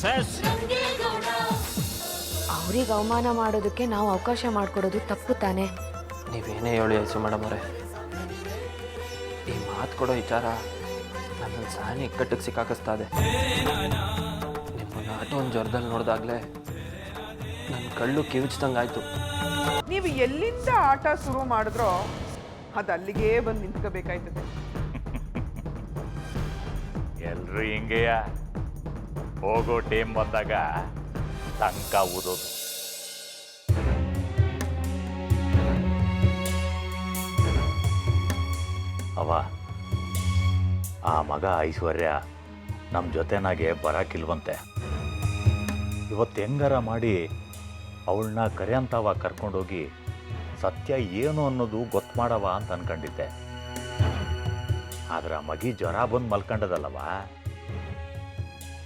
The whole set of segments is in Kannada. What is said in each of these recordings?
ಮಿಸಸ್. ಅವ್ರಿಗೆ ಅವಮಾನ ಮಾಡೋದಕ್ಕೆ ನಾವು ಅವಕಾಶ ಮಾಡಿಕೊಡೋದು ತಪ್ಪು ತಾನೆ. ನೀವೇನೇ ಹೇಳಿ ಐಸು ಮೇಡಮ್ ಅವರೇ, ಈ ಮಾತು ಕೊಡೋ ವಿಚಾರ ನನ್ನನ್ನು ಸಾನಿ ಇಕ್ಕಟ್ಟಿಗೆ ಸಿಕ್ಕಾಕಿಸ್ತಾ ಇದೆ. ನಿಮ್ಮನ್ನು ಆಟೋ ಒಂದು ಜ್ವರದಲ್ಲಿ ನೋಡಿದಾಗಲೇ ನನ್ನ ಕಳ್ಳು ಕಿವಿಚ್ದಂಗಾಯ್ತು. ನೀವು ಎಲ್ಲಿಂದ ಆಟ ಶುರು ಮಾಡಿದ್ರೋ ಅದು ಅಲ್ಲಿಗೆ ಬಂದು ನಿಂತ್ಕೋಬೇಕಾಯ್ತದೆ. ಎಲ್ರು ಹಿಂಗೆಯ ಹೋಗೋ ಟೈಮ್ ಬಂದಾಗ ಟಂಕ ಊದೋದು. ಅವ ಆ ಮಗ ಐಶ್ವರ್ಯ ನಮ್ಮ ಜೊತೆನಾಗೆ ಬರಕಿಲ್ವಂತೆ. ಇವತ್ತು ಹೆಂಗಾರ ಮಾಡಿ ಅವಳನ್ನ ಕರೆಯಂತವ ಕರ್ಕೊಂಡೋಗಿ ಸತ್ಯ ಏನು ಅನ್ನೋದು ಗೊತ್ತು ಮಾಡವ ಅಂತ ಅನ್ಕೊಂಡಿದ್ದೆ. ಆದ್ರೆ ಆ ಮಗಿ ಜ್ವರ ಬಂದು ಮಲ್ಕೊಂಡದಲ್ಲವ.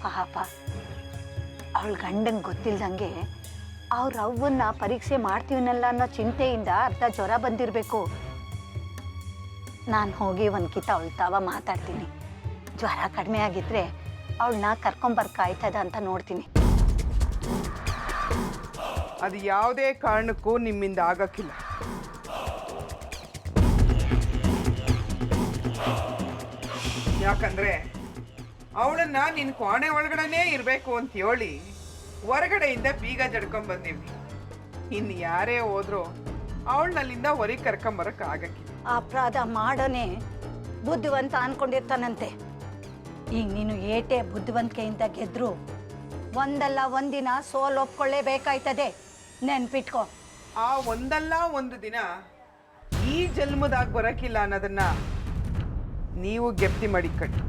ಪಾಪ ಅವಳ ಗಂಡಂಗೆ ಗೊತ್ತಿಲ್ದಂಗೆ ಅವ್ರ ಅವ್ವನ್ನ ಪರೀಕ್ಷೆ ಮಾಡ್ತೀವನಲ್ಲ ಅನ್ನೋ ಚಿಂತೆಯಿಂದ ಅರ್ಧ ಜ್ವರ ಬಂದಿರಬೇಕು. ನಾನು ಹೋಗಿ ಒಂದು ಕಿತ ಅವಳ ತಾವ ಮಾತಾಡ್ತೀನಿ. ಜ್ವರ ಕಡಿಮೆ ಆಗಿದ್ರೆ ಅವಳನ್ನ ಕರ್ಕೊಂಬರ್ಕಾಯ್ತದ ಅಂತ ನೋಡ್ತೀನಿ. ಅದು ಯಾವುದೇ ಕಾರಣಕ್ಕೂ ನಿಮ್ಮಿಂದ ಆಗಕ್ಕಿಲ್ಲ. ಯಾಕಂದ್ರೆ ಅವಳನ್ನ ನಿನ್ ಕೋಣೆ ಒಳಗಡೆನೇ ಇರಬೇಕು ಅಂತ ಹೇಳಿ ಹೊರಗಡೆಯಿಂದ ಬೀಗ ಜಡ್ಕೊಂಡ್ ಬಂದೀವಿ. ಇನ್ನು ಯಾರೇ ಹೋದ್ರು ಅವಳನ್ನಲ್ಲಿಂದ ಹೊರಗೆ ಕರ್ಕೊಂಬರಕ್ ಆಗಕ್ಕಿಲ್ಲ. ಅಪರಾಧ ಮಾಡೋನೆ ಬುದ್ಧಿವಂತ ಅನ್ಕೊಂಡಿರ್ತಾನಂತೆ. ಈಗ ನೀನು ಏಟೆ ಬುದ್ಧಿವಂತಿಕೆಯಿಂದ ಗೆದ್ರು ಒಂದಲ್ಲ ಒಂದಿನ ಸೋಲು ಒಪ್ಕೊಳ್ಳೇಬೇಕಾಯ್ತದೆ. ನೆನ್ಪಿಟ್ಕೋ. ಆ ಒಂದಲ್ಲ ಒಂದು ದಿನ ಈ ಜನ್ಮದಾಗ ಬರಕಿಲ್ಲ ಅನ್ನೋದನ್ನ ನೀವು ಗೆಪ್ತಿ ಮಾಡಿಕೊಳ್ಳಿ.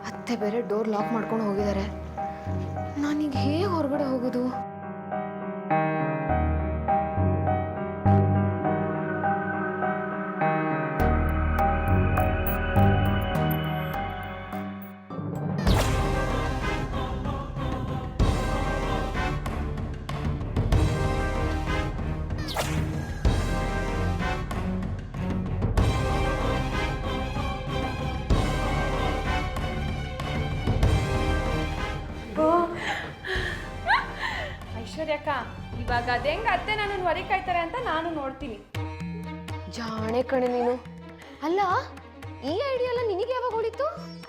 ಅತ್ತೆ ಬೇರೆ ಡೋರ್ ಲಾಕ್ ಮಾಡ್ಕೊಂಡು ಹೋಗಿದ್ದಾರೆ. ನಾನೀಗ ಹೇಗೆ ಹೊರಗಡೆ ಹೋಗೋದು? ಐಶ್ವರ್ಯಕ್ಕ, ಇವಾಗ ಅದೇಂಗ ಅತ್ತೆ ನನ್ನನ್ನು ಹೊರಗೆ ಕಾಯ್ತಾರೆ ಅಂತ ನಾನು ನೋಡ್ತೀನಿ. ಜಾಣೆ ಕಣೆ ನೀನು. ಅಲ್ಲ, ಈ ಐಡಿಯಾ ಎಲ್ಲ ನಿನಗೆ ಯಾವಾಗ ಹೊಳಿತು?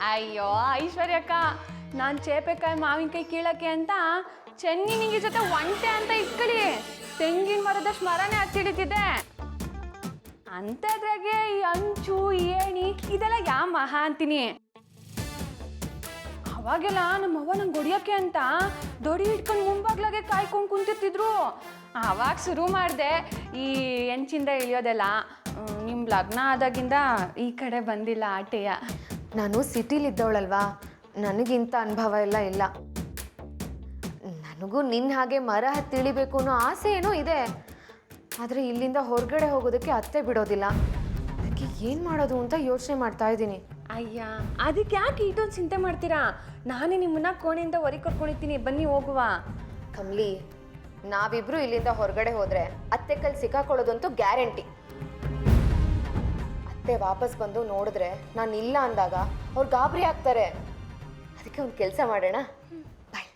ಅಯ್ಯೋ ಐಶ್ವರ್ಯಕ್ಕ, ನಾನು ಚೇಪೆಕಾಯಿ ಮಾವಿನಕಾಯಿ ಕೀಳಕ್ಕೆ ಅಂತ ಚೆನ್ನಿನಿಂಗಿ ಜೊತೆ ಒಂಟೆ ಅಂತ ಇಟ್ಕೊಳ್ಳಿ ತೆಂಗಿನ ಮರದಷ್ಟು ಮರನೇ ಹಚ್ಚಿಡಿತಿದ್ದೆ. ಅಂಥದ್ರಾಗೆ ಈ ಅಂಚು ಏಣಿ ಇದೆಲ್ಲ ಯಾ ಮಹಾ ಅಂತೀನಿ. ಅವಾಗೆಲ್ಲ ನಮ್ಮವ್ವ ನಂಗೆ ಹೊಡಿಯೋಕ್ಕೆ ಅಂತ ದೊಡಿ ಇಟ್ಕೊಂಡು ಮುಂಬಾಗ್ಲಾಗೆ ಕಾಯ್ಕೊಂಡು ಕುಂತಿರ್ತಿದ್ರು. ಆವಾಗ ಶುರು ಮಾಡಿದೆ ಈ ಹೆಂಚಿಂದ ಇಳಿಯೋದೆಲ್ಲ. ನಿಮ್ಮ ಲಗ್ನ ಆದಾಗಿಂದ ಈ ಕಡೆ ಬಂದಿಲ್ಲ ಆಟೆಯ. ನಾನು ಸಿಟಿಲಿದ್ದವಳಲ್ವಾ, ನನಗಿಂತ ಅನುಭವ ಎಲ್ಲ ಇಲ್ಲ. ನನಗೂ ನಿನ್ನ ಹಾಗೆ ಮರ ಹತ್ತಿ ಇಳಿಬೇಕು ಅನ್ನೋ ಆಸೆ ಏನೋ ಇದೆ. ಆದರೆ ಇಲ್ಲಿಂದ ಹೊರಗಡೆ ಹೋಗೋದಕ್ಕೆ ಅತ್ತೆ ಬಿಡೋದಿಲ್ಲ. ಅದಕ್ಕೆ ಏನು ಮಾಡೋದು ಅಂತ ಯೋಚನೆ ಮಾಡ್ತಾ ಇದ್ದೀನಿ. ಅಯ್ಯ, ಅದಕ್ಕೆ ಯಾಕೆ ಇಷ್ಟೊಂದು ಚಿಂತೆ ಮಾಡ್ತೀರಾ? ನಾನೇ ನಿಮ್ಮನ್ನ ಕೋಣೆಯಿಂದ ಹೊರಗೆ ಕರ್ಕೊಂಡಿರ್ತೀನಿ, ಬನ್ನಿ ಹೋಗುವ. ಕಮ್ಲಿ, ನಾವಿಬ್ರು ಇಲ್ಲಿಂದ ಹೊರಗಡೆ ಹೋದ್ರೆ ಅತ್ತೆ ಕೈಲಿ ಸಿಕ್ಕಾಕೊಳ್ಳೋದಂತೂ ಗ್ಯಾರಂಟಿ. ಅತ್ತೆ ವಾಪಸ್ ಬಂದು ನೋಡಿದ್ರೆ ನಾನು ಇಲ್ಲ ಅಂದಾಗ ಅವ್ರು ಗಾಬರಿ ಆಗ್ತಾರೆ. ಅದಕ್ಕೆ ಒಂದು ಕೆಲಸ ಮಾಡೋಣ. ಬಾಯ್.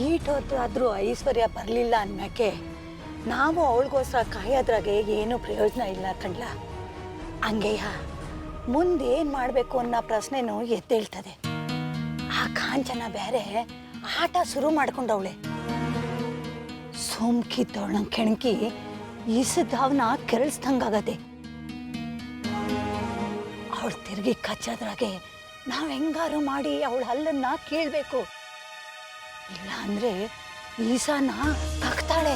ಈಟೊತ್ತಾದರೂ ಐಶ್ವರ್ಯ ಬರಲಿಲ್ಲ ಅನ್ನೋಕ್ಕೆ ನಾವು ಅವಳಿಗೋಸ್ಕರ ಕಾಯೋದ್ರಾಗೆ ಏನೂ ಪ್ರಯೋಜನ ಇಲ್ಲ ಕಣ್ಲ. ಹಂಗೆಯ ಮುಂದೇನು ಮಾಡಬೇಕು ಅನ್ನೋ ಪ್ರಶ್ನೆನೂ ಎದ್ದೇಳ್ತದೆ. ಆ ಕಾಂಚನ ಬೇರೆ ಆಟ ಶುರು ಮಾಡ್ಕೊಂಡವಳೆ. ಸೋಮ್ಕಿದ್ದವಳ ಕೆಣಕಿ ಇಸದವನ ಕೆರಳಿಸ್ದಂಗಾಗದೆ. ಅವಳು ತಿರುಗಿ ಕಚ್ಚೋದ್ರಾಗೆ ನಾವು ಹೆಂಗಾರು ಮಾಡಿ ಅವಳ ಹಲ್ಲನ್ನ ಕೀಳ್ಬೇಕು. ಇಲ್ಲ ಅಂದ್ರೆ ಈಸಾನ ಕಕ್ತಾಳೆ.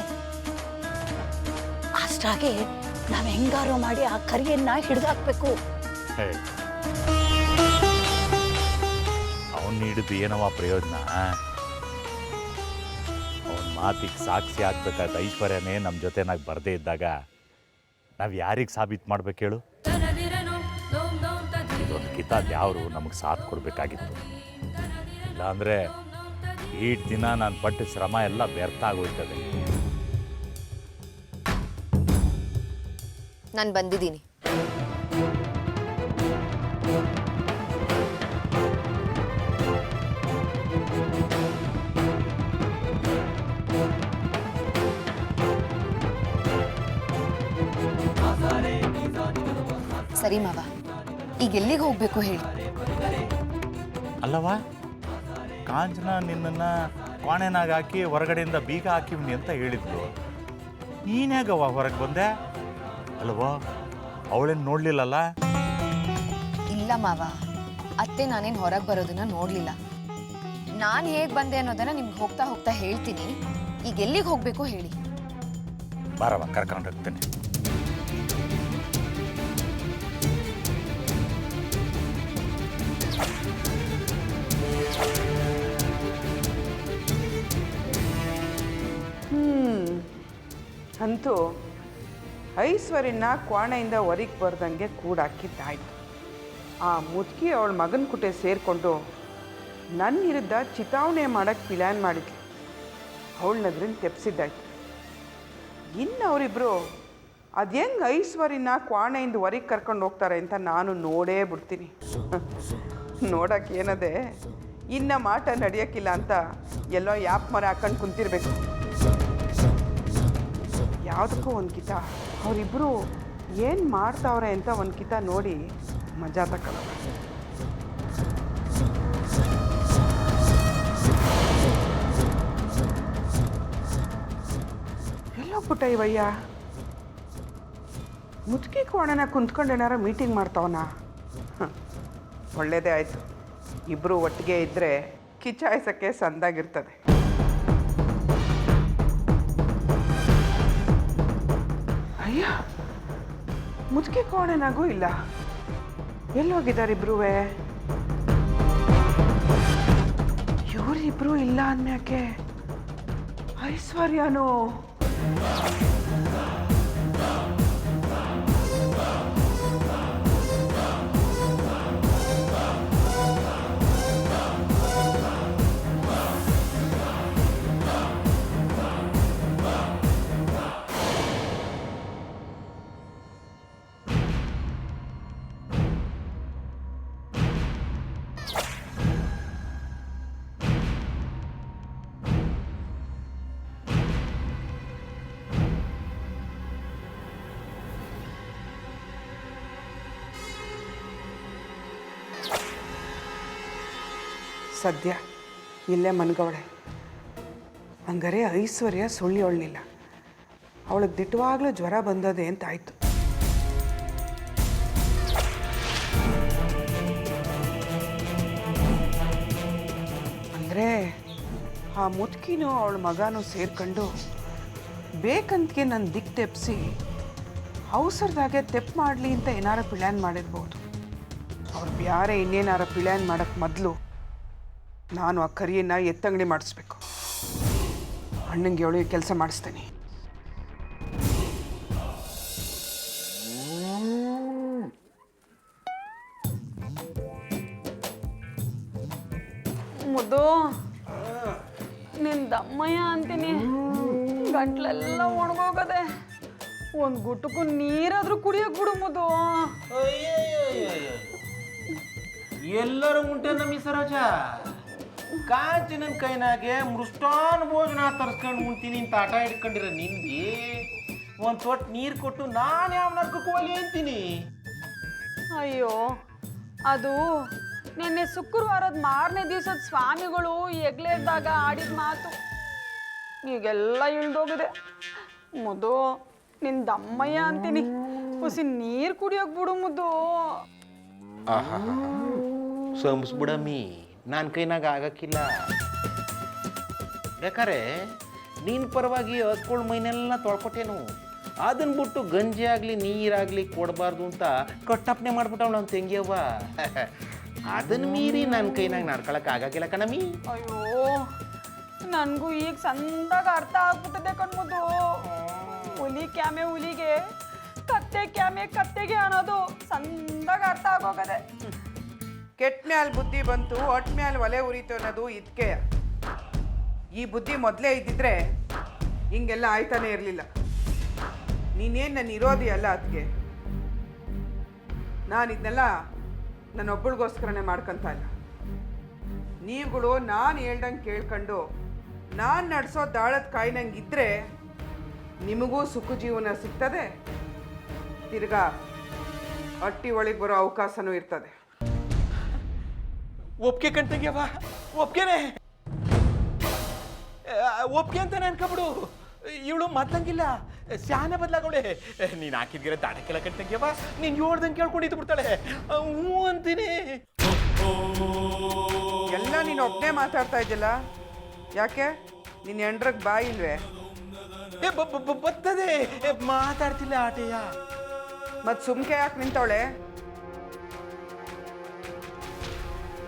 ಅಷ್ಟಾಗೆ ನಾವು ಹೆಂಗಾರು ಮಾಡಿ ಆ ಕರಿಯನ್ನ ಹಿಡಿದಾಕ್ಬೇಕು. ಅವನ್ನ ಹಿಡಿದು ಏನವ ಪ್ರಯೋಜನ? ಅವನ ಮಾತಿಗೆ ಸಾಕ್ಷಿ ಆಗ್ಬೇಕಾದ ಐಶ್ವರ್ಯನೇ ನಮ್ಮ ಜೊತೆನಾಗ ಬರದೇ ಇದ್ದಾಗ ನಾವು ಯಾರಿಗೆ ಸಾಬೀತು ಮಾಡ್ಬೇಕು ಹೇಳು? ಇದೊಂದು ಕಿತಾಬ್ ಯಾರು ನಮಗೆ ಸಾಥ್ ಕೊಡಬೇಕಾಗಿತ್ತು. ಇಲ್ಲಾಂದರೆ ಈಟ್ ದಿನ ನಾನು ಪಟ್ಟ ಶ್ರಮ ಎಲ್ಲ ವ್ಯರ್ಥ ಆಗೋಯ್ತದೆ. ನಾನು ಬಂದಿದ್ದೀನಿ. ಸರಿ ಮಾವ, ಈಗ ಎಲ್ಲಿಗೆ ಹೋಗ್ಬೇಕು ಹೇಳಿ? ಅಲ್ಲವಾ, ಕಾಂಚನ ನಿನ್ನನ್ನು ಕೋಣೆನಾಗ ಹಾಕಿ ಹೊರಗಡೆಯಿಂದ ಬೀಗ ಹಾಕಿವ್ನಿ ಅಂತ ಹೇಳಿದ್ಲು. ನೀನ್ಯಾಗವ ಹೊರಗೆ ಬಂದೆ? ಅಲ್ವಾ, ಅವಳೇನು ನೋಡಲಿಲ್ಲಲ್ಲ? ಇಲ್ಲ ಮಾವ, ಅತ್ತೆ ನಾನೇನು ಹೊರಗೆ ಬರೋದನ್ನ ನೋಡಲಿಲ್ಲ. ನಾನು ಹೇಗೆ ಬಂದೆ ಅನ್ನೋದನ್ನ ನಿಮ್ಗೆ ಹೋಗ್ತಾ ಹೋಗ್ತಾ ಹೇಳ್ತೀನಿ. ಈಗ ಎಲ್ಲಿಗೆ ಹೋಗ್ಬೇಕು ಹೇಳಿ? ಬಾರವ, ಕರ್ಕೊಂಡು ಹೋಗ್ತೇನೆ. ಅಂತೂ ಐಶ್ವರ್ಯನ ಕೋಣೆಯಿಂದ ಹೊರಗೆ ಬರ್ದಂಗೆ ಕೂಡಾಕಿದ್ದಾಯ್ತು. ಆ ಮುದುಕಿ ಅವಳ ಮಗನ ಕುಟೆ ಸೇರಿಕೊಂಡು ನನ್ನ ವಿರುದ್ಧ ಚಿತಾವಣೆ ಮಾಡೋಕ್ಕೆ ಪ್ಲ್ಯಾನ್ ಮಾಡಿದ್ಲು. ಅವಳನ್ನದ್ರಿಂದ ತೆಪ್ಸಿದ್ದಾಯ್ತು. ಇನ್ನು ಅವರಿಬ್ಬರು ಅದು ಹೆಂಗೆ ಐಶ್ವರ್ಯನ ಕೋಣೆಯಿಂದ ಹೊರಗೆ ಕರ್ಕೊಂಡು ಹೋಗ್ತಾರೆ ಅಂತ ನಾನು ನೋಡೇ ಬಿಡ್ತೀನಿ. ನೋಡೋಕೆ ಏನದೆ, ಇನ್ನು ಮಾಟ ನಡೆಯೋಕ್ಕಿಲ್ಲ ಅಂತ ಎಲ್ಲೋ ಯಾಪ್ ಮರ ಹಾಕೊಂಡು ಕುಂತಿರ್ಬೇಕು. ಯಾವುದಕ್ಕೂ ಒಂದು ಕಿತ ಅವರಿಬ್ಬರು ಏನು ಮಾಡ್ತಾವ್ರೆ ಅಂತ ಒಂದು ಕಿತ ನೋಡಿ ಮಜಾ ತಗೊಳ್ಳೋಣ. ಎಲ್ಲೋಗ್ಬಿಟ್ಟ ಇವಯ್ಯ? ಮುದುಕಿ ಕೋಣನ ಕುಂತ್ಕೊಂಡು ಏನಾರ ಮೀಟಿಂಗ್ ಮಾಡ್ತಾವನ? ಒಳ್ಳೇದೇ ಆಯಿತು. ಇಬ್ಬರು ಒಟ್ಟಿಗೆ ಇದ್ದರೆ ಕಿಚಾಯಿಸೋಕ್ಕೆ ಸಂದಾಗಿರ್ತದೆ. ಅಯ್ಯ, ಮುದುಕಿ ಕೋಣೆನಾಗೂ ಇಲ್ಲ. ಎಲ್ಲೋಗಿದ್ದಾರೆ ಇಬ್ರೂ? ಇವರಿಬ್ರು ಇಲ್ಲ ಅನ್ಯಾಕೆ ಐಶ್ವರ್ಯನೂ ಸದ್ಯ ಇಲ್ಲೇ ಮನ್ಗವಳೆ. ಹಂಗಾರೆ ಐಶ್ವರ್ಯ ಸುಳ್ಳಿಯೊಳ್ಳಿಲ್ಲ. ಅವಳಿಗೆ ದಿಟ್ಟವಾಗ್ಲೂ ಜ್ವರ ಬಂದದೆ ಅಂತ ಆಯಿತು. ಅಂದರೆ ಆ ಮುದುಕಿನೂ ಅವಳ ಮಗನೂ ಸೇರ್ಕೊಂಡು ಬೇಕಂತಗೆ ನನ್ನ ದಿಕ್ಕು ತೆಪ್ಪಿಸಿ ಅವಸರದಾಗೆ ತೆಪ್ಪು ಮಾಡಲಿ ಅಂತ ಏನಾರ ಪ್ಲ್ಯಾನ್ ಮಾಡಿರ್ಬೋದು. ಅವ್ರು ಬ್ಯಾರೆ ಇನ್ನೇನಾರ ಪ್ಲ್ಯಾನ್ ಮಾಡೋಕ್ಕೆ ಮೊದಲು ನಾನು ಆ ಕರಿಯನ್ನು ಎತ್ತಂಗಡಿ ಮಾಡಿಸ್ಬೇಕು. ಅಣ್ಣಂಗೆ ಅವಳಿಗೆ ಕೆಲಸ ಮಾಡಿಸ್ತೇನೆ. ಮುದ್ದು, ನಿನ್ ದಮ್ಮಯ್ಯ ಅಂತೀನಿ, ಗಂಟ್ಲೆಲ್ಲ ಒಣಗೋಗದೆ. ಒಂದು ಗುಟ್ಟಕ್ಕೂ ನೀರಾದ್ರೂ ಕುಡಿಯಕ್ ಬಿಡು ಮುದ್ದು. ಎಲ್ಲರೂ ಉಂಟೆ ನಮ್ಮ ಸರೋಜ. ಕಾಂಚನನ್ ಕೈನಾಗೆ ಮೃಷ್ಟಾನ್ ಭೋಜನ ತರಿಸ್ಕೊಂಡು ಉಣ್ತೀನಿ ಅಂತ ಆಟ ಹಿಡ್ಕೊಂಡಿರ ನಿಂದಿ ಒಂದು ತೊಟ್ಟು ನೀರು ಕೊಟ್ಟು ನಾನು ಯಾವ ನರ್ಕಕ್ಕೆ ಹೋಗ್ಲಿ ಅಂತೀನಿ. ಅಯ್ಯೋ ಅದು ನಿನ್ನೆ ಶುಕ್ರವಾರದ ಮಾರನೇ ದಿವಸದ ಸ್ವಾಮಿಗಳು ಎಗ್ಲೇದಾಗ ಆಡಿದ ಮಾತು ಈಗೆಲ್ಲ ಇಳ್ದೋಗಿದೆ. ಮುದ್ದು ನಿನ್ ದಮ್ಮಯ್ಯ ಅಂತೀನಿ, ಹುಸಿ ನೀರು ಕುಡಿಯೋಕೆ ಬಿಡು ಮುದ್ದು. ಆಹಾ ಸಂಸ್ಬಿಡಮ್ಮಿ, ನನ್ನ ಕೈನಾಗ ಆಗಕ್ಕಿಲ್ಲ. ಬೇಕಾರೆ ನೀನು ಪರವಾಗಿ ಹಸ್ಕೊಳ್ಳೋ ಮೈನೆಲ್ಲ ತೊಳ್ಕೊಟ್ಟೇನು, ಅದನ್ನ ಬಿಟ್ಟು ಗಂಜಿ ಆಗಲಿ ನೀರಾಗಲಿ ಕೊಡಬಾರ್ದು ಅಂತ ಕಟ್ಟಪ್ಪನೆ ಮಾಡ್ಬಿಟ್ಟವಳು ನಮ್ಮ ತಂಗಿಯವ್ವ. ಅದನ್ನ ಮೀರಿ ನನ್ನ ಕೈನಾಗ ನಡ್ಕೊಳಕ್ಕೆ ಆಗಕ್ಕಿಲ್ಲ ಕಣಮ್ಮಿ. ಅಯ್ಯೋ ನನಗೂ ಈಗ ಸಂದಾಗ ಅರ್ಥ ಆಗ್ಬಿಟ್ಟಿದೆ ಕಣ್ಮುದ್ದು. ಹುಲಿ ಕ್ಯಾಮೆ ಹುಲಿಗೆ, ಕತ್ತೆ ಕ್ಯಾಮೆ ಕತ್ತೆಗೆ ಅನ್ನೋದು ಸಂದಾಗ ಅರ್ಥ ಆಗೋಗದೆ. ಕೆಟ್ಟ ಮ್ಯಾಲ ಬುದ್ಧಿ ಬಂತು, ಒಟ್ ಮ್ಯಾಲ ಒಲೆ ಉರಿತು ಅನ್ನೋದು ಇದಕ್ಕೆ. ಈ ಬುದ್ಧಿ ಮೊದಲೇ ಇದ್ದಿದ್ರೆ ಹಿಂಗೆಲ್ಲ ಆಯ್ತಾನೆ ಇರಲಿಲ್ಲ. ನೀನೇನು ನನ್ನ ಇರೋದಿ ಅಲ್ಲ ಅದಕ್ಕೆ. ನಾನು ಇದನ್ನೆಲ್ಲ ನನ್ನೊಬ್ಬಳಿಗೋಸ್ಕರನೇ ಮಾಡ್ಕೊತ ಇಲ್ಲ. ನೀವುಗಳು ನಾನು ಹೇಳ್ದಂಗೆ ಕೇಳ್ಕೊಂಡು ನಾನು ನಡೆಸೋ ದಾಳದ ಕಾಯಿನಂಗೆ ಇದ್ದರೆ ನಿಮಗೂ ಸುಖ ಜೀವನ ಸಿಗ್ತದೆ, ತಿರ್ಗಾ ಹೊಟ್ಟಿ ಒಳಗೆ ಬರೋ ಅವಕಾಶನೂ ಇರ್ತದೆ. ಒಪ್ಪಿಗೆ ಕಣ್ತಂಗ್ಯವ್ವ, ಒಪ್ಗೆನೆ ಒಪ್ಗೆ ಅಂತಾನೆ ಅನ್ಕೊಬಿಡು. ಇವಳು ಮೊದ್ಲಂಗಿಲ್ಲ, ಶಾನೆ ಬದಲಾಗೋಳೆ. ನೀನು ಹಾಕಿದ್ಗಿರ ದಾಡಕ್ಕೆಲ್ಲ ಕಣ್ತಂಗ್ಯವ್ವ, ನೀನು ಹೇಳ್ದಂಗೆ ಕೇಳ್ಕೊಂಡಿದ್ದು ಬಿಡ್ತಾಳೆ. ಹ್ಞೂ ಅಂತೀನಿ. ಎಲ್ಲ ನೀನು ಒಬ್ಬನೇ ಮಾತಾಡ್ತಾ ಇದ್ದಿಲ್ಲ, ಯಾಕೆ ನಿನ್ನ ಹೆಂಡ್ರಿಗೆ ಬಾಯಿ ಇಲ್ವೇ? ಬರ್ತದೆ, ಮಾತಾಡ್ತಿಲ್ಲ ಆಟೆಯ. ಮತ್ತು ಸುಮ್ಕೆ ಯಾಕೆ ನಿಂತವಳೆ?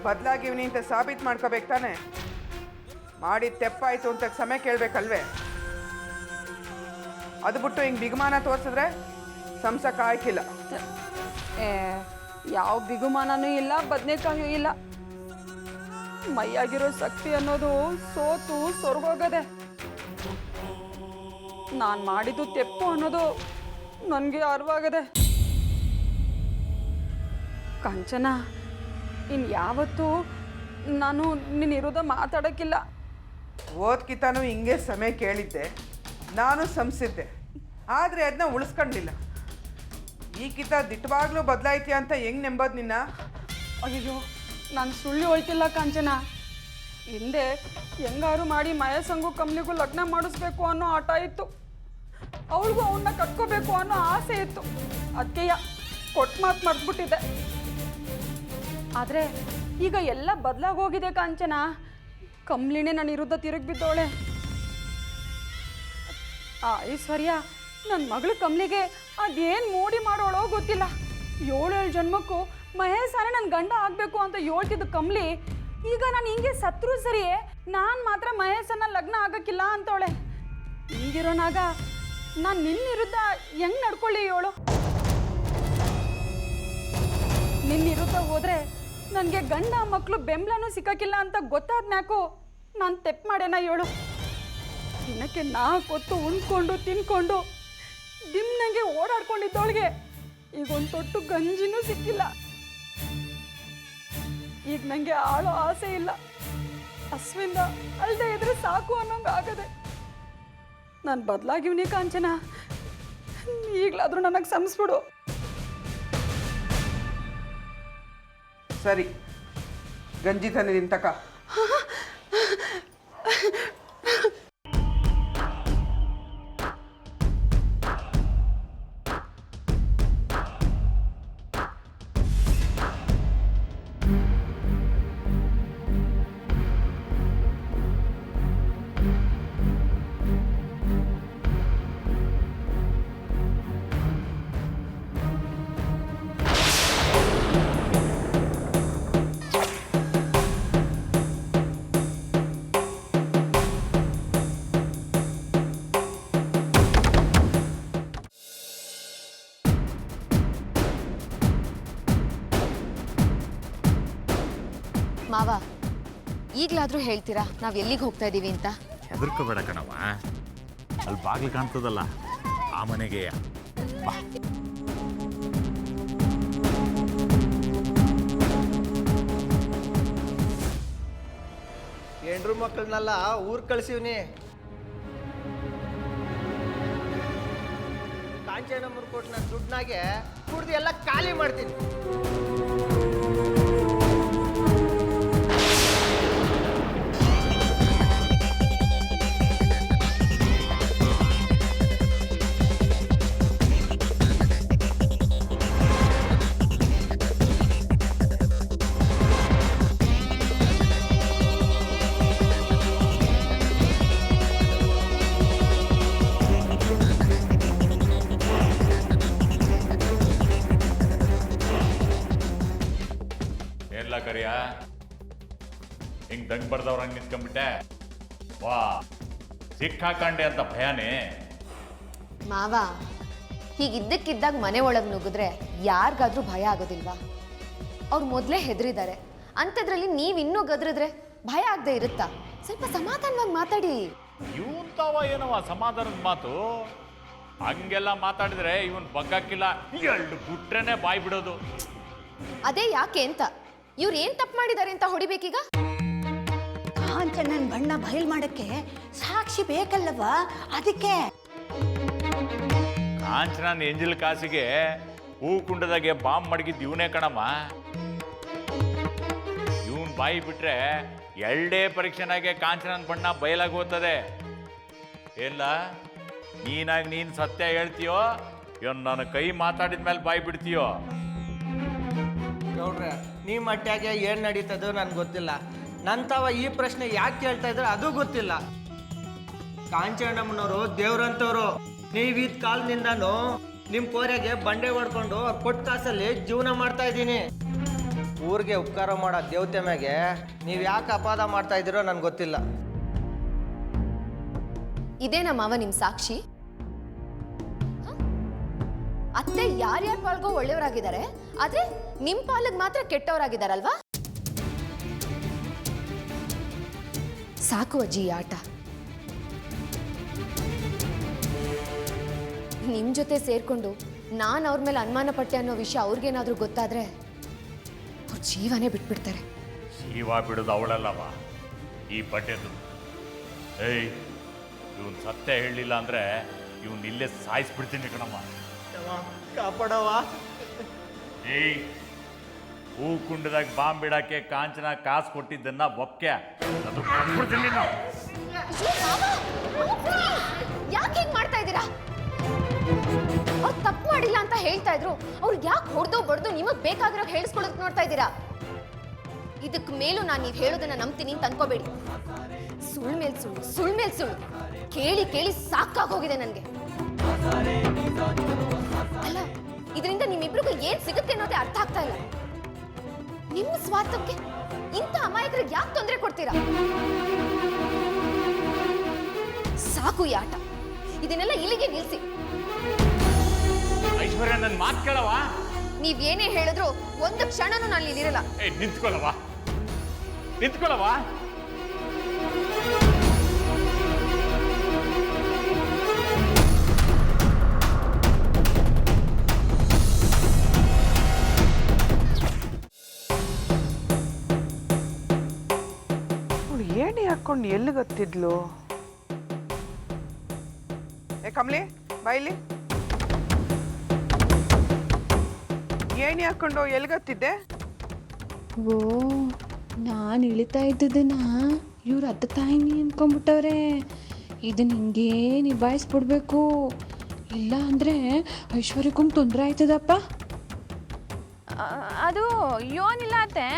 ಬದಲಾಗಿ ಇವನಿಂತ ಸಾಬೀತು ಮಾಡ್ಕೋಬೇಕು ತಾನೆ. ಮಾಡಿದ ತೆಪ್ಪಾಯ್ತು ಅಂತ ಸಮಯ ಕೇಳಬೇಕಲ್ವೇ? ಅದು ಬಿಟ್ಟು ಹಿಂಗೆ ಬಿಗುಮಾನ ತೋರಿಸಿದ್ರೆ ಸಂಸಕ್ಕೆ ಆಯ್ಕಿಲ್ಲ. ಯಾವ ಬಿಗುಮಾನನೂ ಇಲ್ಲ, ಬದನೆಕಾಯೂ ಇಲ್ಲ. ಮೈಯಾಗಿರೋ ಶಕ್ತಿ ಅನ್ನೋದು ಸೋತು ಸೊರ್ಗೋಗದೆ. ನಾನು ಮಾಡಿದ್ದು ತೆಪ್ಪು ಅನ್ನೋದು ನನಗೆ ಅರಿವಾಗದೆ. ಕಾಂಚನ, ಇನ್ನು ಯಾವತ್ತೂ ನಾನು ನಿನ್ನ ಇರೋದ ಮಾತಾಡೋಕ್ಕಿಲ್ಲ. ಓದ್ಕಿತಾನು ಹಿಂಗೆ ಸಮಯ ಕೇಳಿದ್ದೆ, ನಾನು ಸಂಸಿದ್ದೆ, ಆದರೆ ಅದನ್ನ ಉಳಿಸ್ಕೊಂಡಿಲ್ಲ. ಈ ಕಿತ ದಿಟ್ಟವಾಗ್ಲೂ ಬದಲಾಯ್ತೀಯ ಅಂತ ಹೆಂಗೆ ನೆಂಬೋದು ನಿನ್ನ? ಅಯ್ಯೋ, ನಾನು ಸುಳ್ಳು ಹೋಯ್ತಿಲ್ಲ ಕಾಂಚನ. ಹಿಂದೆ ಹೆಂಗಾರು ಮಾಡಿ ಮಯಸಂಗು ಕಮ್ಲಿಗೂ ಲಗ್ನ ಮಾಡಿಸ್ಬೇಕು ಅನ್ನೋ ಆಟ ಇತ್ತು. ಅವಳಿಗೂ ಅವನ್ನ ಕಟ್ಕೋಬೇಕು ಅನ್ನೋ ಆಸೆ ಇತ್ತು. ಅದಕ್ಕೆ ಕೊಟ್ಟು ಮಾತು ಮರ್ತ್ಬಿಟ್ಟಿದ್ದೆ. ಆದರೆ ಈಗ ಎಲ್ಲ ಬದಲಾಗೋಗಿದೆ ಕಾಂಚನ. ಕಮ್ಲಿನೇ ನನ್ನ ವಿರುದ್ಧ ತಿರುಗಿ ಬಿದ್ದೋಳೆ. ಆ ಐಶ್ವರ್ಯ ನನ್ನ ಮಗಳು ಕಮ್ಲಿಗೆ ಅದೇನು ಮೋಡಿ ಮಾಡೋಳೋ ಗೊತ್ತಿಲ್ಲ. 7 ಜನ್ಮಕ್ಕೂ ಮಹೇಶನೇ ನನ್ನ ಗಂಡ ಆಗಬೇಕು ಅಂತ ಹೇಳ್ತಿದ್ದು ಕಮ್ಲಿ, ಈಗ ನಾನು ಹಿಂಗೆ ಸತ್ರು ಸರಿಯೇ ನಾನು ಮಾತ್ರ ಮಹೇಶನ ಲಗ್ನ ಆಗಕ್ಕಿಲ್ಲ ಅಂತವಳೆ. ಹಿಂಗಿರೋನಾಗ ನಾನು ನಿನ್ನ ವಿರುದ್ಧ ಹೆಂಗೆ ನಡ್ಕೊಳ್ಳಿ ಹೇಳು? ನಿನ್ನ ವಿರುದ್ಧ ಹೋದರೆ ನನಗೆ ಗಂಡ ಮಕ್ಕಳು ಬೆಂಬಲನೂ ಸಿಕ್ಕಿಲ್ಲ ಅಂತ ಗೊತ್ತಾದ ಮ್ಯಾಕು ನಾನು ತೆಪ್ಪು ಮಾಡೇನ ಹೇಳು? ದಿನಕ್ಕೆ 4 ಹೊತ್ತು ಉಣ್ಕೊಂಡು ತಿನ್ಕೊಂಡು ದಿಮ್ನಂಗೆ ಓಡಾಡ್ಕೊಂಡಿದ್ದವಳಿಗೆ ಈಗ ಒಂದು ತೊಟ್ಟು ಗಂಜಿನೂ ಸಿಕ್ಕಿಲ್ಲ. ಈಗ ನನಗೆ ಆಳೋ ಆಸೆ ಇಲ್ಲ. ಹಸ್ವಿಂದ ಅಲ್ಲದೆ ಇದ್ರೆ ಸಾಕು ಅನ್ನೋಂಗೆ ಆಗದೆ. ನಾನು ಬದಲಾಗಿವ್ನಿ ಕಾಂಚನ, ಈಗಲಾದರೂ ನನಗೆ ಸಂಸ್ಬಿಡು. ಸರಿ, ಗಂಜಿ ತಂದಿದ್ದೀನಿ ತಕ. ಮಾವ, ಈಗಲಾದರೂ ಹೇಳ್ತೀರಾ ನಾವು ಎಲ್ಲಿಗೆ ಹೋಗ್ತಾ ಇದ್ದೀವಿ ಅಂತ? ಹೆದರ್ಕೋಬೇಡ ಕಣವ, ಅಲ್ಲಿ ಬಾಗಿಲು ಕಾಣ್ತದಲ್ಲ ಆ ಮನೆಗೆ ಬಾ. ಹೆಂಡ್ರು ಮಕ್ಕಳನ್ನೆಲ್ಲ ಊರ್ ಕಳ್ಸಿವ್ನಿ. ಕಾಂಚನಮ್ಮನ ಕೊಟ್ಟು ನಾನು ದುಡ್ಡನಾಗೆ ಕುಡ್ದು ಎಲ್ಲ ಖಾಲಿ ಮಾಡ್ತೀನಿ. ಏನ್ಲ ಕರಿಯ ಹಿಂಗ್ ದಂಗ್ ಬಡ್ದವ್ರ ಹಂಗೆ ನಿಂತ್ಕೊಂಡ್ಬಿಟ್ಟೆ. ವಾ ಸಿಕ್ಕಾಕಂಡೆ ಅಂತ ಭಯನೇ. ಮಾವ ಹೀಗಿದ್ದಕ್ಕಿದ್ದಾಗ ಮನೆ ಒಳಗೆ ನುಗ್ಗಿದ್ರೆ ಯಾರಿಗಾದ್ರೂ ಭಯ ಆಗೋದಿಲ್ವಾ? ಅವ್ರು ಮೊದಲೇ ಹೆದರಿದ್ದಾರೆ ಅಂಥದ್ರಲ್ಲಿ ನೀವಿನ್ನೂ ಗದ್ರಿದ್ರೆ ಭಯ ಆಗದೆ ಇರುತ್ತಾ? ಸ್ವಲ್ಪ ಸಮಾಧಾನವಾಗಿ ಮಾತಾಡಿ. ಇವಂತಾವ ಏನವ ಸಮಾಧಾನದ ಮಾತು? ಹಂಗೆಲ್ಲ ಮಾತಾಡಿದ್ರೆ ಇವನ್ ಬಗ್ಗಾಕಿಲ್ಲ, ಎಳ್ಳು ಬಿಟ್ರೇನೆ ಬಾಯ್ ಬಿಡೋದು. ಅದೇ ಯಾಕೆ ಅಂತ, ಇವ್ರು ಏನ್ ತಪ್ಪು ಮಾಡಿದ್ದಾರೆ ಅಂತ ಹೊಡಿಬೇಕೀಗ? ಕಾಂಚನನ್ ಬಣ್ಣ ಬಯಲ್ ಮಾಡಕ್ಕೆ ಸಾಕ್ಷಿ ಬೇಕಲ್ಲವಾ? ಅದಕ್ಕೆ ಕಾಂಚನ ಎಂಜಿಲ್ ಕಾಸಿಗೆ ಹೂ ಕುಂಡದಾಗೆ ಬಾಂಬ್ ಮಡಗಿದ್ದು ಇವನೇ ಕಣಮ್ಮ. ಇವನ್ ಬಾಯಿ ಬಿಟ್ರೆ ಎರಡೇ ಪರೀಕ್ಷೆನಾಗೆ ಕಾಂಚನನ್ ಬಣ್ಣ ಬಯಲಾಗಿ ಹೋಗ್ತದೆ. ಎಲ್ಲ ನೀನಾಗಿ ನೀನ್ ಸತ್ಯ ಹೇಳ್ತೀಯೋ ಇವನ್ ನನ್ನ ಕೈ ಮಾತಾಡಿದ ಮೇಲೆ ಬಾಯಿ ಬಿಡ್ತೀಯೋ? ನೋಡ್ರೆ ನೀ ಮಟ್ಟಾಗೆ ಏನು ನಡೀತದೋ ನನ್ಗೆ ಗೊತ್ತಿಲ್ಲ. ನಂತವ ಈ ಪ್ರಶ್ನೆ ಯಾಕೆ ಕೇಳ್ತಾ ಇದ್ರೆ ಅದು ಗೊತ್ತಿಲ್ಲ. ಕಾಂಚನಮ್ಮನವರು ದೇವ್ರಂತವ್ರು. ನೀವಿದ್ ಕಾಲದಿಂದನೂ ನಿಮ್ಮ ಕೋರೆಗೆ ಬಂಡೆ ಹೊಡ್ಕೊಂಡು ಅವ್ರು ಕೊಟ್ಟ ಕಾಸಲ್ಲಿ ಜೀವನ ಮಾಡ್ತಾ ಇದ್ದೀನಿ. ಊರಿಗೆ ಉಪಕಾರ ಮಾಡೋ ದೇವತೆ ಮ್ಯಾಗೆ ನೀವು ಯಾಕೆ ಅಪವಾದ ಮಾಡ್ತಾ ಇದ್ದೀರೋ ನನ್ಗೆ ಗೊತ್ತಿಲ್ಲ. ಇದೇ ನಮ್ಮವ ನಿಮ್ ಸಾಕ್ಷಿ? ಅತ್ತೆ ಯಾರ್ಯಾರ ಪಾಲ್ಗೋ ಒಳ್ಳೆಯವರಾಗಿದ್ದಾರೆ, ಆದ್ರೆ ನಿಮ್ ಪಾಲಿಗೆ ಮಾತ್ರ ಕೆಟ್ಟವರಾಗಿದ್ದಾರಲ್ವಾ? ಸಾಕು ಅಜ್ಜಿ ಈ ಆಟ. ನಿಮ್ ಜೊತೆ ಸೇರ್ಕೊಂಡು ನಾನು ಅವ್ರ ಮೇಲೆ ಅನುಮಾನ ಪಟ್ಟೆ ಅನ್ನೋ ವಿಷಯ ಅವ್ರಿಗೇನಾದ್ರೂ ಗೊತ್ತಾದ್ರೆ ಅವ್ರ ಜೀವನೇ ಬಿಟ್ಬಿಡ್ತಾರೆ. ಜೀವ ಬಿಡೋದು ಅವಳಲ್ಲವ, ಈ ಬಡ್ಡೆದು. ಏಯ್ ಇವನ್ ಸತ್ಯ ಹೇಳಲಿಲ್ಲ ಅಂದ್ರೆ ಇವನ್ ಇಲ್ಲೇ ಸಾಯಿಸ್ಬಿಡ್ತೀನಿ ಕಣಮ್ಮ. ಕಾಪಾಡವ. ಏಯ್ ಹೂ ಕುಂಡದಾಗ ಬಾಂಬ್ ಬಿಡಕ್ಕೆ ಕಾಂಚನ ಕಾಸು ಕೊಟ್ಟಿದ್ದನ್ನ ಒಪ್ಕೆ ಅದು ಕೊಟ್ಬಿಡ್ತೀನಿ ನಾವು. ಯಾಕೆ ಹಿಂಗ್ ಮಾಡ್ತಾ ಇದ್ದೀರಾ? ಅವ್ರು ತಪ್ಪು ಮಾಡಿಲ್ಲ ಅಂತ ಹೇಳ್ತಾ ಇದ್ರು, ಅವ್ರು ಯಾಕೆ ಹೊಡೆದು ಬಡ್ದು ನಿಮಗ್ ಬೇಕಾಗಿರೋ ಹೇಳಿಸ್ಕೊಳ್ಳೋದಕ್ಕೆ ನೋಡ್ತಾ ಇದ್ದೀರಾ? ಇದಕ್ ಮೇಲೂ ನಾನು ನೀವು ಹೇಳೋದನ್ನ ನಂಬ್ತೀನಿ ಅಂತ ಅನ್ಕೋಬೇಡಿ. ಸುಳ್ಳು ಮೇಲ್ ಸುಳ್ಳು, ಸುಳ್ಳು ಮೇಲ್ ಸುಳ್ಳು ಕೇಳಿ ಕೇಳಿ ಸಾಕಾಗೋಗಿದೆ ನನಗೆ. ಅಲ್ಲ, ಇದರಿಂದ ನಿಮ್ಮಿಬ್ರಿಗೂ ಏನ್ ಸಿಗುತ್ತೆ ಅನ್ನೋದೇ ಅರ್ಥ ಆಗ್ತಾ ಇಲ್ಲ. ನಿಮ್ಮ ಸ್ವಾರ್ಥಕ್ಕೆ ಇಂಥ ಅಮಾಯಕರಿಗೆ ಯಾಕೆ ತೊಂದರೆ ಕೊಡ್ತೀರಾ? ಸಾಕು ಈ ಆಟ, ಇದನ್ನೆಲ್ಲ ಇಲ್ಲಿಗೆ ನಿಲ್ಸಿ. ಐಶ್ವರ್ಯ ನನ್ನ ಮಾತು ಕೇಳವ. ನೀವೇನೇ ಹೇಳಿದ್ರು ಒಂದು ಕ್ಷಣನೂ ನಾನು ಇಲ್ಲಿರಲ್ಲ. ನಿಂತ್ಕೊಳ್ಳವ, ನಿಂತ್ಕೊಳ್ಳವ. ಏಣಿ ಹಾಕೊಂಡು ಎಲ್ಲಿಗತ್ತಿದ್ಲು? ಏ ಕಮಲಿ ಬಾಯಿಲಿ. ಏಣಿ ಹಾಕೊಂಡು ಎಲ್ಲಿಗತ್ತಿದ್ದೆ? ಓ, ನಾನು ಇಳಿತಾ ಇದ್ದದನ್ನ ಇವ್ರು ಅತ್ತತಾಯಿನಿ ಅನ್ಕೊಂಡ್ಬಿಟ್ಟವ್ರೆ. ಇದನ್ನ ಹಿಂಗೇ ನಿಭಾಯಿಸ್ಬಿಡ್ಬೇಕು, ಇಲ್ಲ ಅಂದರೆ ಐಶ್ವರ್ಯಕ್ಕೂ ತೊಂದರೆ ಆಯ್ತದಪ್ಪ. ಅದು ಯೋನಿಲ್ಲ ಅತ್ತೆ,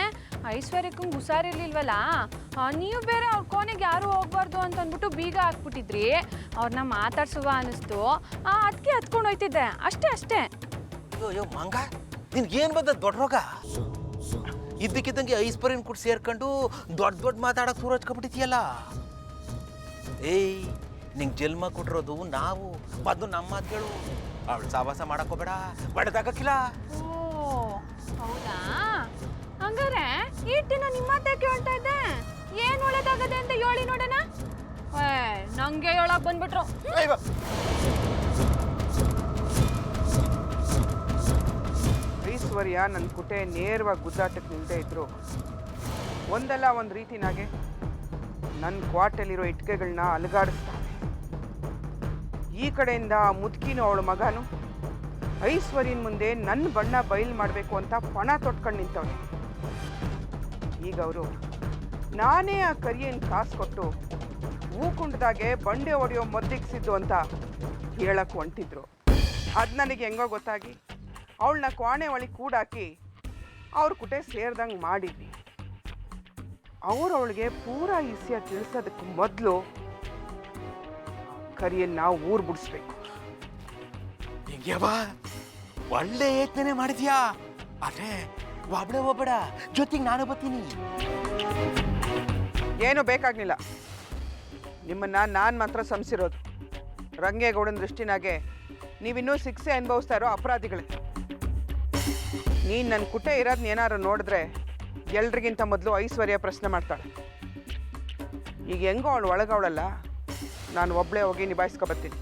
ಐಶ್ವರ್ಯಕ್ಕೂ ಹುಷಾರಿರ್ಲಿಲ್ವಲ್ಲ, ನೀವು ಬೇರೆ ಅವ್ರ ಕೋಣೆಗೆ ಯಾರೂ ಹೋಗ್ಬಾರ್ದು ಅಂತ ಅಂದ್ಬಿಟ್ಟು ಬೀಗ ಹಾಕ್ಬಿಟ್ಟಿದ್ರಿ. ಅವ್ರನ್ನ ಮಾತಾಡ್ಸುವ ಅನ್ನಿಸ್ತು, ಅದಕ್ಕೆ ಹತ್ಕೊಂಡು ಹೋಯ್ತಿದ್ದೆ, ಅಷ್ಟೇ ಅಷ್ಟೇ. ಅಯ್ಯೋ ಮಂಗ, ನಿನ್ಗೇನು ಬಂದದ್ದು ದೊಡ್ಡ ರೋಗ? ಇದ್ದಕ್ಕಿದ್ದಂಗೆ ಐಶ್ವರ್ಯನ ಕೂಡ ಸೇರ್ಕೊಂಡು ದೊಡ್ಡ ದೊಡ್ಡ ಮಾತಾಡೋಕೆ ಸೂರು ಹಚ್ಕೊಬಿಟ್ಟಿದ್ಯಲ್ಲ. ಏಯ್, ನಿಂಗೆ ಜನ್ಮ ಕೊಟ್ಟಿರೋದು ನಾವು, ಮೊದಲು ನಮ್ಮ ಮಾತು ಕೇಳು. ಅವಳು ಸಾವಾಸ ಮಾಡಕ್ಕೋಬೇಡ, ಬಡದಾಗಕ್ಕಿಲ್ಲ. ಓ ಹೌದಾ? ಹಂಗಾರೆ ಈ ದಿನ ನಿಮ್ಮ ಮಾತೇ ಕೇಳ್ತಾ ಇದ್ದೆ. ಏನು ಒಳ್ಳೇದಾಗದೆ ಅಂತ ಹೇಳಿ ನೋಡೋಣ. ನಂಗೆ ಹೇಳಕ್ ಬಂದ್ಬಿಟ್ರು. ಐಶ್ವರ್ಯ ನನ್ನ ಕುಟೆ ನೇರವಾಗಿ ಗುದ್ದಾಟಕ್ಕೆ ನಿಲ್ದೇ ಇದ್ರು ಒಂದಲ್ಲ ಒಂದು ರೀತಿನಾಗೆ ನನ್ನ ಕ್ವಾಟಲ್ಲಿರೋ ಇಟ್ಕೆಗಳನ್ನ ಅಲುಗಾಡಿಸ್ತಾನೆ. ಈ ಕಡೆಯಿಂದ ಆ ಮುದುಕಿನೂ ಅವಳ ಮಗನು ಐಶ್ವರ್ಯನ ಮುಂದೆ ನನ್ನ ಬಣ್ಣ ಬಯಲು ಮಾಡಬೇಕು ಅಂತ ಪಣ ತೊಟ್ಕೊಂಡು ನಿಂತವನೆ. ಈಗ ಅವರು ನಾನೇ ಆ ಕರಿಯನ್ ಕಾಸು ಕೊಟ್ಟು ಹೂಕುಂಡದಾಗೆ ಬಂಡೆ ಹೊಡೆಯೋ ಮೊದ್ಲಿಕ್ಸಿದ್ದು ಅಂತ ಹೇಳಕ್ಕೆ ಹೊಂಟಿದ್ರು. ಅದು ನನಗೆ ಹೆಂಗೋ ಗೊತ್ತಾಗಿ ಅವಳನ್ನ ಕ್ವಾಣೆ ಒಳಗೆ ಕೂಡಾಕಿ ಅವ್ರ ಕುಟೆ ಸೇರ್ದಂಗೆ ಮಾಡಿದ್ವಿ. ಅವಳಿಗೆ ಪೂರಾ ಇಸ್ಯ ತಿಳಿಸೋದಕ್ಕೆ ಮೊದಲು ಕರಿಯನ್ನ ಊರು ಬಿಡಿಸ್ಬೇಕು. ಹೆಂಗ್ಯವ ಒಳ್ಳೆ ಯತ್ನೆ ಮಾಡಿದ್ಯಾ. ಅದೇ ಒಬ್ಬಡ ಜೊತೆಗೆ ನಾನು ಬರ್ತೀನಿ. ಏನೂ ಬೇಕಾಗ್ಲಿಲ್ಲ. ನಿಮ್ಮನ್ನ ನಾನು ಮಾತ್ರ ಸಂಸಿರೋದು. ರಂಗೇಗೌಡನ ದೃಷ್ಟಿನಾಗೆ ನೀವಿನ್ನೂ ಶಿಕ್ಷೆ ಅನುಭವಿಸ್ತಾ ಇರೋ ಅಪರಾಧಿಗಳೇ. ನೀನು ನನ್ನ ಕುಟೆ ಇರೋದನ್ನ ಏನಾರು ನೋಡಿದ್ರೆ ಎಲ್ರಿಗಿಂತ ಮೊದಲು ಐಶ್ವರ್ಯ ಪ್ರಶ್ನೆ ಮಾಡ್ತಾಳೆ. ಈಗ ಹೆಂಗೋ ಅವಳು ಒಳಗವಳಲ್ಲ, ನಾನು ಒಬ್ಬಳೇ ಹೋಗಿ ನಿಭಾಯಿಸ್ಕೊಬರ್ತೀನಿ.